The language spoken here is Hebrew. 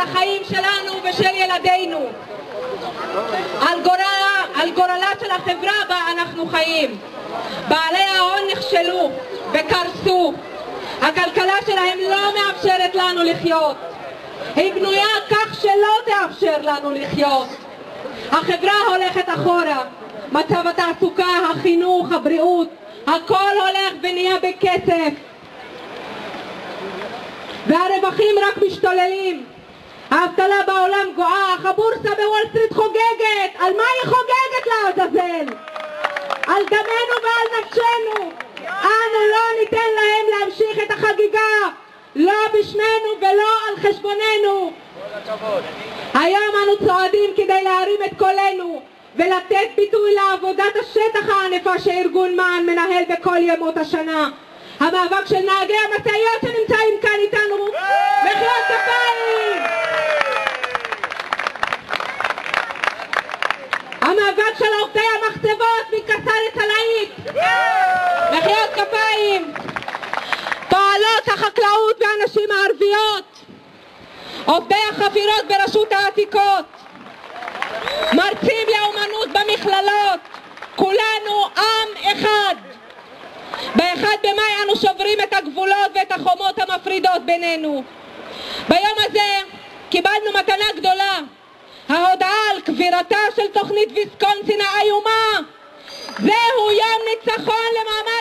החיים שלנו ושל ילדינו, על גורלה של החברה בה אנחנו חיים. בעלי ההון נכשלו וקרסו, הכלכלה שלהם לא מאפשרת לנו לחיות, היא בנויה כך שלא תאפשר לנו לחיות. החברה הולכת אחורה, מצב התעסוקה, החינוך, הבריאות, הכל הולך ונהיה בכסף, והרווחים רק משתוללים. האבטלה בעולם גואה, הבורסה בוול סטריט חוגגת. על מה היא חוגגת לעזאזל? על דמנו ועל נפשנו. אנו לא ניתן להם להמשיך את החגיגה, לא בשמנו ולא על חשבוננו. היום אנו צועדים כדי להרים את קולנו ולתת ביטוי לעבודת השטח הענפה שארגון מען מנהל בכל ימות השנה. המאבק של נהגי המשאיות שנמצאים כאן איתנו, מחיאות כפיים. המאבק של עובדי המחצבות מקצה לצלעית, מחיאות כפיים. פועלות החקלאות והנשים הערביות, עובדי החפירות ברשות העתיקות, מרצים לאומנות במכללות, כולנו עם אחד. ב1 במאי אנו שוברים את הגבולות ואת החומות המפרידות בינינו. ביום הזה קיבלנו מתנה גדולה, ההודעה על קבירתה של תוכנית ויסקונסין האיומה. זהו יום ניצחון למעמד